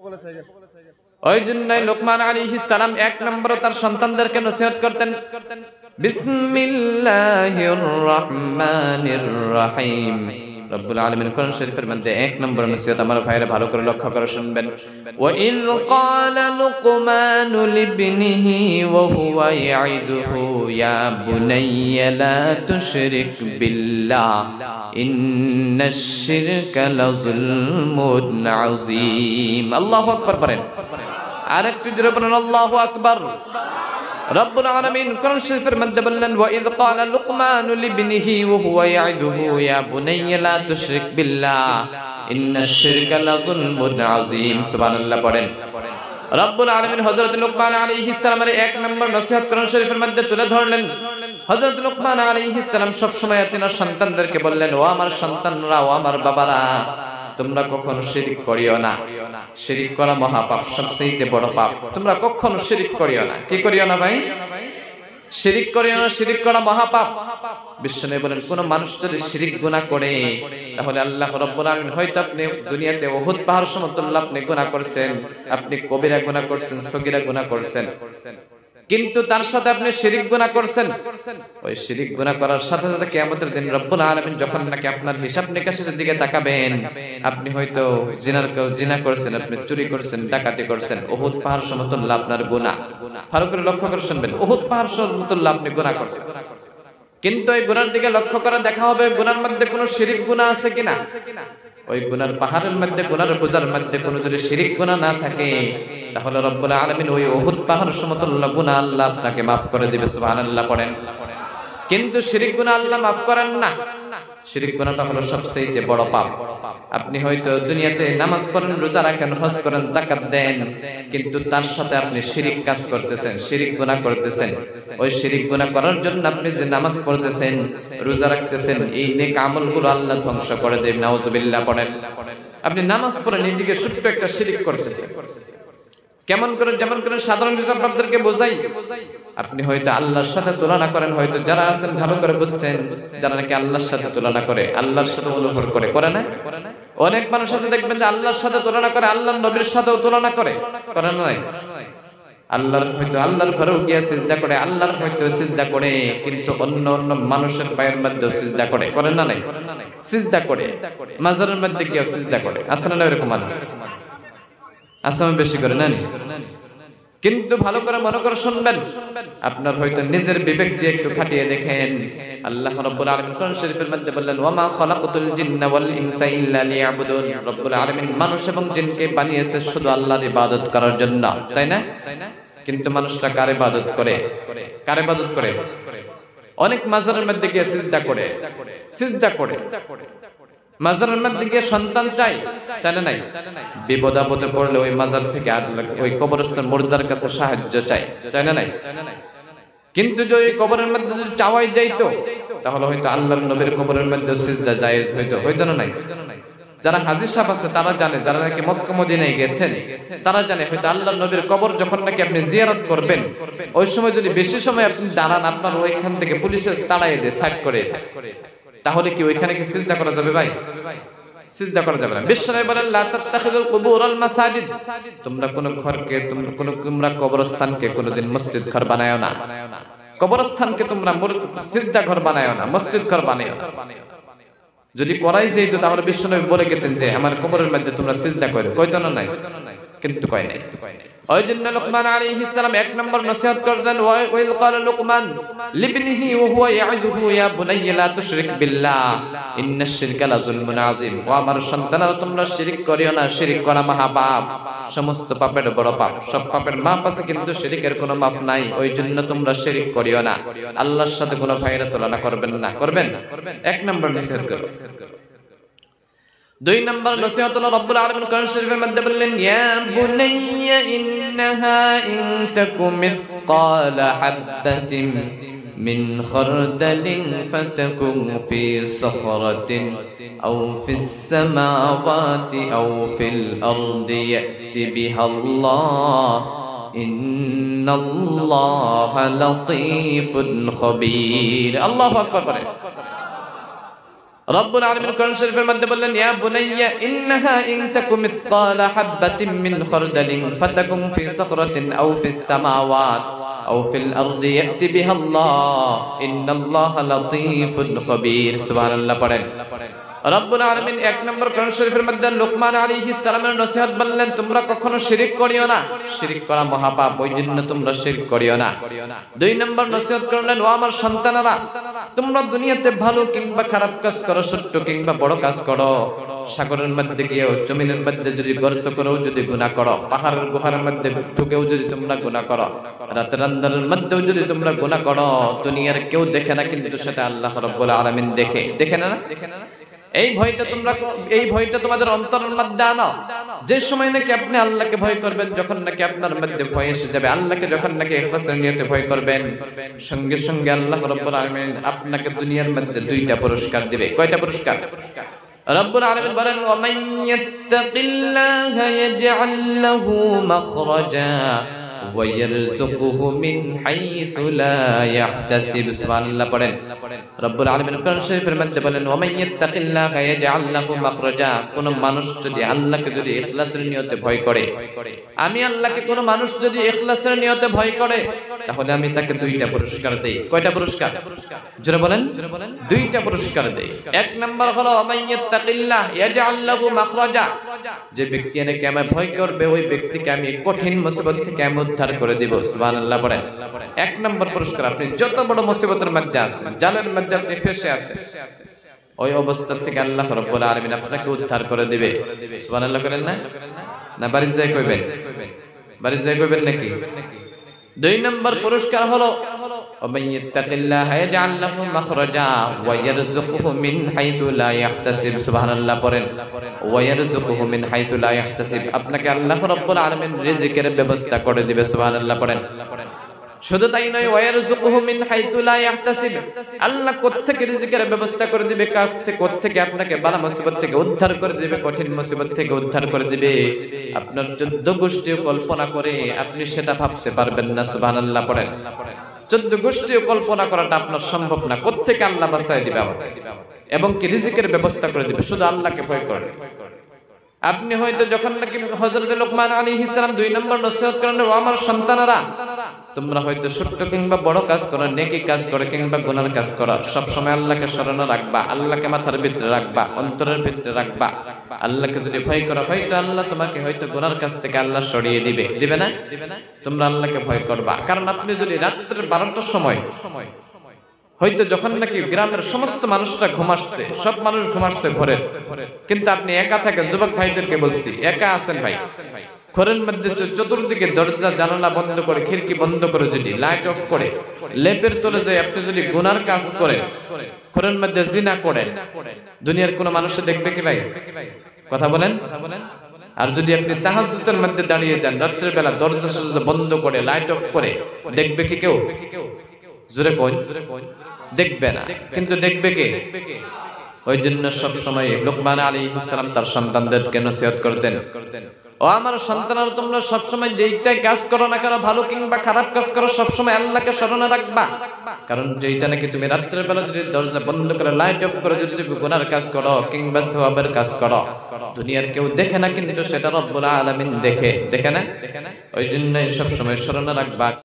ওই জন্যই লোকমান আলাইহিস সালাম এক নম্বরে তার সন্তানদেরকে নসিহত করতেন, বিসমিল্লাহির রহমানির রহিম। রব্বুল আলামিন কোরআন শরীফের মধ্যে এক নম্বর নসিহত আমার ভাইরা ভালো করে লক্ষ্য করে শুনবেন, ওয়া ইয ক্বালা লুকমানু লিবনিহি ওয়া হুয়া ইয়াইদুহু ইয়া বুনাইয়া লা তুশরিক বিল্লাহ ইন্নাশ শিরকা লাযুলমুন আযীম। আল্লাহু আকবার বলেন, আরেকটু জোরে বলেন আল্লাহু আকবার। রব্বুল আলামিন কোরআন শরীফের মধ্যে বললেন, ওয়া ইয ক্বালা লুকমানু লিবনিহি ওয়া হুয়া ইয়াইদুহু ইয়া বুনাইয়া লা তুশরিক বিল্লাহ ইন্নাশ শিরকা লাযুলমুন আযীম। সুবহানাল্লাহ পড়েন। রব্বুল আলামিন হযরত লুকমান আলাইহিস সালামের এক নম্বর নসিহত কোরআন শরীফের মধ্যে তুলে ধরলেন। হযরত লুকমান আলাইহিস সালাম সব সময় তার সন্তানদেরকে বললেন, ও আমার সন্তানরা, ও আমার বাবারা, তোমরা কখনো শিরক করিও না। শিরক করা মহাপাপ, সবচেয়ে বড় পাপ। তোমরা কখনো শিরক করিও না। কি করিও না ভাই? শিরক করিও না, শিরক করা মহাপাপ। বিশ্বনবী বলেন, কোন মানুষ যদি শিরক গুনাহ করে তাহলে আল্লাহ রাব্বুল আলামিন হয়তো আপনি দুনিয়াতে উহুদ পাহাড় সমতুল্য আপনি গুনাহ করছেন, আপনি কবিরা গুনাহ করছেন, সগীরা গুনাহ করছেন, কিন্তু তার সাথে আপনি শিরক গুনাহ করছেন। ওই শিরক গুনাহ করার সাথে সাথে কিয়ামতের দিন রব্বুল আলামিন যখন নাকি আপনার হিসাব নিকাশের দিকে তাকাবেন, আপনি হয়তো জিনা করছেন, আপনি চুরি করছেন, ডাকাতি করছেন, উহুদ পাহাড় সমতুল্য আপনার গুনাহ। ভালো করে লক্ষ্য করে শুনবেন, উহুদ পাহাড় সমতুল্য আপনি গুনাহ করছেন, কিন্তু এই গুনার দিকে লক্ষ্য করে দেখা হবে গুনার মধ্যে কোনো শিরক গুনাহ আছে কিনা। ওই গুনার পাহাড়ের মধ্যে, গুনার বোঝার মধ্যে কোনো যদি শিরক গুনাহ না থাকে তাহলে রব্বুল আলামিন ওই উহুদ পাহাড় সমতুল্য গুনাহ আল্লাহ আপনাকে মাফ করে দিবে। সুবহানাল্লাহ পড়েন। কিন্তু শিরক গুনাহ আল্লাহ মাফ করেন না। শিরক গুনাহটা হলো সবচেয়ে বড় পাপ। আপনি হয়তো দুনিয়াতে নামাজ পড়েন, রোজা রাখেন, হজ করেন, যাকাত দেন, কিন্তু তার সাথে আপনি শিরক কাজ করতেছেন, শিরক গুনাহ করতেছেন। ওই শিরক গুনাহ করার জন্য আপনি যে নামাজ পড়তেছেন, রোজা রাখতেছেন, এই নেক আমলগুলো আল্লাহ ধ্বংস করে দেন। নাউজুবিল্লাহ পড়েন। আপনি নামাজ পড়েন, এইদিকে ছোট্ট একটা শিরক করতেছেন। কেমন করে? যেমন করে সাধারণ আপনাদেরকে বোঝাই, আপনি হয়তো আল্লাহর সাথে তুলনা করেন। হয়তো যারা আছেন ভালো করে বুঝছেন, যারা নাকি আল্লাহর সাথে তুলনা করে, আল্লাহর সাথে অনুভব করে না? অনেক মানুষ আছে দেখবেন যে আল্লাহর সাথে তুলনা করে, আল্লাহর নবীর সাথেও তুলনা করে না নাই? আল্লাহর হয়তো আল্লাহর ঘরেও গিয়ে সিজদা করে, আল্লাহর হয়তো সিজদা করে, কিন্তু অন্য অন্য মানুষের পায়ের মধ্যেও সিজদা করে না নাই? সিজদা করে, মাজারের মধ্যে গিয়ে সিজদা করে। আসলে না এরকম মানুষ আসামে বেশি করে না? কিন্তু ভালো করে মনে করে শুনবেন, আপনার হয়তো নিজের বিবেক দিয়ে একটু খাটিয়ে দেখেন। আল্লাহ রাব্বুল আলামিন কোরআন শরীফের মধ্যে বললেন, ওয়া মা খালাকাতুল জিন্না ওয়াল ইনসা ইল্লা লিয়াবুদুন। রব্বুল আলামিন মানুষ এবং জিনকে বানিয়েছে শুধু আল্লাহর ইবাদত করার জন্য, তাই না? কিন্তু মানুষটা কার ইবাদত করে? কার ইবাদত করে? অনেক মাজারের মধ্যে গিয়ে সিজদা করে, মাজারের মধ্যে গিয়ে সন্তান চাই না নাই? বিপদ আপদে পড়লে ওই মাজার থেকে ওই কবরস্থান মুর্দার কাছে সাহায্য চাই না নাই? কিন্তু যদি কবরের মধ্যে যদি চাওয়াই যাইতো তাহলে হয়তো আল্লাহর নবীর কবরের মধ্যে সিজদা জায়েজ হইতো না নাই? যারা হাজী সাহেব আছে তারা জানে, যারা নাকি মক্কা মদিনায় গেছেন তারা জানে, হয়তো আল্লাহর নবীর কবর যখন নাকি আপনি জিয়ারত করবেন, ওই সময় যদি বেশি সময় আপনি দাঁড়ান, আপনার ওইখান থেকে পুলিশে তাড়াইয়ে দেয়, সাইড করে, তাহলে কি ওইখানে কি সিজদা করা যাবে ভাই? সিজদা করা যাবে না। বিশ্বনবী বলেন, লা তাত্তাখিযুল কুবুরাল মাসাজিদ। তোমরা কোন ঘরকে, তোমরা কবরস্থানকে কোনদিন মসজিদ ঘর বানায়ো না। কবরস্থানকে তোমরা সিজদা ঘর বানায়ো না, মসজিদ ঘর বানায়ো না। যদি করাই যেত তাহলে বিশ্বনবী বলে গেতেন যে আমার কবরের মধ্যে তোমরা সিজদা করো, কইতো না নাই? কিন্তু কয় নাই। ওই জন্য লোকমান আলাইহিস সালাম এক নম্বর নসিহত করলেন, ওয়া ইয ক্বালা লুকমান লিবনিহি ওয়া হুয়া ইয়াইদুহু ইয়া বুনাইয়া লা তুশরিক বিল্লাহ ইন্নাশ শিরকা লাযুলমুন আযীম। ও আমার সন্তানেরা, তোমরা শিরক করিও না। শিরক করা মহাপাপ, সমস্ত পাপের বড় পাপ। সব পাপের মাপ আছে কিন্তু শিরকের কোনো মাপ নাই। ওই জন্য তোমরা শিরক করিও না। আল্লাহর সাথে কোনো ভাইরা তুলনা করবেন না। করবেন? এক নম্বর নসিহত করো। দুই নম্বর নসিহত হলো রব্বুল আলামিন কোরআন শরীফের মধ্যে বললেন, ইয়া বুনাইয়া ইন্নাহা ইন তাকু মিসকালা হাববাতিন মিন খারদালিন ফাতাকুন ফি সাখরাতিন আও ফিস সামাওয়াতি আও ফিল আরদি ইয়াতি বিহাল্লাহ ইন্নাল্লাহা লাতীফুন খাবীর। আল্লাহু আকবার বলেন। রব্বুল আলামিন কোরআন শরীফের মধ্যে বললেন, ইয়া বুনাইয়া ইন্নাহা ইন তাকুম মিসকালা হাববাতিন মিন খারদালিন ফাতাকুম ফি সাখরাতিন আও ফিস সামাওয়াত আও ফিল আরদি ইয়াতি বিহাল্লাহ ইন্নাল্লাহা লাতীফুন খাবীর। সুবহানাল্লাহ পড়েন। রব্বুল আলামিন এক নম্বর কোরআন শরীফের মধ্যে লোকমান আলাইহিস সালামের নসিহত বললেন, তোমরা কখনো শিরক করিও না, শিরক করা মহাপাপ, ওই জন্য তোমরা শিরক করিও না। দুই নম্বর নসিহত করলেন, ও আমার সন্তানেরা, তোমরা দুনিয়াতে ভালো কিংবা খারাপ কাজ করো, ছোট্ট কিংবা বড় কাজ করো, সাগরের মধ্যে গিয়েও, জমিনের মধ্যে যদি গর্ত করেও যদি গুনাহ করো, পাহাড়ের গুহার মধ্যে ঢুকেও যদি তোমরা গুনাহ করো, রাতের আন্ধারের মধ্যেও যদি তোমরা গুনাহ করো, দুনিয়ার কেউ দেখে না, কিন্তু সেটা আল্লাহ রাব্বুল আলামিন দেখে না। এই ভয়টা তোমাদের অন্তরের মধ্যে আনো। যে সময় নাকি আপনি আল্লাহকে ভয় করবেন, যখন নাকি আপনার মধ্যে ভয় এসে যাবে, আল্লাহকে যখন নাকি ইখলাসের নিয়তে ভয় করবেন, সঙ্গে সঙ্গে আল্লাহ রাব্বুল আলামিন আপনাকে দুনিয়ার মধ্যে দুইটা পুরস্কার দিবে। কয়টা পুরস্কার? রব্বুল আলামিন বলেন, ওয়া মান ইয়াত্তাকিল্লাহা ইয়াজআল লাহু মাখরাজা ওয়া ইয়ারযুকুহু মিন হাইথু লা ইয়াহতাসিব। সুবহানাল্লাহ পড়েন। রব্বুল আলামিন কোরআন শরীফের মধ্যে বলেন, ওয়া মান ইয়াত্তাকিল্লাহা ইয়াজআল লাহু মাখরাজা। কোন মানুষ যদি আল্লাহকে যদি ইখলাসের নিয়তে ভয় করে, আমি আল্লাহকে, কোন মানুষ যদি ইখলাসের নিয়তে ভয় করে, তাহলে আমি তাকে দুইটা পুরস্কার দেই। কয়টা পুরস্কার? জোরে বলেন। দুইটা পুরস্কার দেই। এক নাম্বার হলো ওয়া মান ইয়াত্তাকিল্লাহ ইয়াজআল লাহু মাখরাজা। যে ব্যক্তি আমাকে ভয় করবে, ওই ব্যক্তিকে আমি কঠিন মুসিবত থেকে আমি উদ্ধার করে দিব। সুবহানাল্লাহ পড়েন। এক নম্বর পুরস্কার, আপনি যত বড় মুসিবতের মধ্যে আছেন, জালের মধ্যে আপনি ফেঁসে আছেন, ওই অবস্থা থেকে আল্লাহ রাব্বুল আলামিন আপনাকে উদ্ধার করে দিবে। সুবহানাল্লাহ করেন না? না বাড়ি যাই কইবেন? বাড়ি যাই কইবেন নাকি? দুই নম্বর পুরস্কার হলো ওয়া মান ইয়াত্তাকিল্লাহা ইয়াজআল লাহু মাখরাজা ওয়া ইয়ারযুকুহু মিন হাইথু লা ইয়াহতাসিব। সুবহানাল্লাহ পড়েন। ওয়া ইয়ারযুকুহু মিন হাইথু লা ইয়াহতাসিব। আপনাকে আল্লাহ রাব্বুল আলামিন রিজিকের ব্যবস্থা করে দিবে। সুবহানাল্লাহ পড়েন। শুধু তাই নয়, ওয়া ইয়ারযুকুহু মিন হাইথু লা ইয়াহতাসিব। আল্লাহ কোত্থেকে রিজিকের ব্যবস্থা করে দিবে, কোত্থেকে আপনাকে বালা মুসিবত থেকে উদ্ধার করে দিবে, কঠিন মুসিবত থেকে উদ্ধার করে দিবে, আপনার 14 গোষ্ঠীও কল্পনা করে আপনি সেটা ভাবতে পারবেন না। সুবহানাল্লাহ পড়েন। 14 গোষ্ঠীও কল্পনা করাটা আপনার সম্ভব না। কোত্থেকে আল্লাহ বাঁচায় দিবে এবং কি রিজিকের ব্যবস্থা করে দিবে, শুধু আল্লাহকে ভয় করেন। আপনি হয়তো যখন নাকি হযরত লোকমান আলাইহিস সালাম 2 নম্বর নসিহত করেন, ও আমার সন্তানেরা, তোমরা হয়তো ছোট্ট কিংবা বড় কাজ করো, নেকি কাজ করো কিংবা গুনার কাজ করো, সব সময় আল্লাহকে স্মরণে রাখবা, আল্লাহকে মাথার ভিতরে রাখবা, অন্তরের ভিতরে রাখবা। আল্লাহকে যদি ভয় করো, হয়তো আল্লাহ তোমাকে হয়তো গুনার কাছ থেকে আল্লাহ সরিয়ে দিবে না? তোমরা আল্লাহকে ভয় করবা। কারণ আপনি যদি রাত্রে 12টার সময়, হয়তো যখন নাকি গ্রামের সমস্ত মানুষরা ঘুমাচ্ছে, সব মানুষ ঘুমাচ্ছে ভোরের, কিন্তু আপনি একা থাকেন, যুবক ভাইদেরকে বলছি, একা আছেন ভাই, ঘরের মধ্যে চতুর্দিকে দরজা জানালা বন্ধ করে, খিড়কি বন্ধ করে, যদি লাইট অফ করে লেপের তলে যায় আপনি যদি গুনার কাজ করেন, ঘরের মধ্যে জিনা করেন, দুনিয়ার কোনো মানুষ দেখবে কি ভাই? কথা বলেন। আর যদি আপনি তাহাজ্জুদের মধ্যে দাঁড়িয়ে যান, রাত্রের বেলা দরজা বন্ধ করে লাইট অফ করে, দেখবে কি কেউ? জোরে কোন? দেখবে না। কিন্তু দেখবে কে? ওই জন্য সব সময় লোকমান আলাইহিস সালাম তার সন্তানদেরকে নসিহত করতেন, ও আমার সন্তানরা, তোমরা সব সময় যেইটাই কাজ করো না কেন, ভালো কিংবা খারাপ কাজ করো, সব সময় আল্লাহকে স্মরণে রাখবা। কারণ যেইটা নাকি তুমি রাত্রের বেলা যদি দরজা বন্ধ করে লাইট অফ করে যদি তুমি গুনার কাজ করো কিংবা সওয়াবের কাজ করো, দুনিয়ার কেউ দেখে না, কিন্তু সেটা রব্বুল আলামিন দেখে না? ওই জন্য সব সময় স্মরণে রাখবা।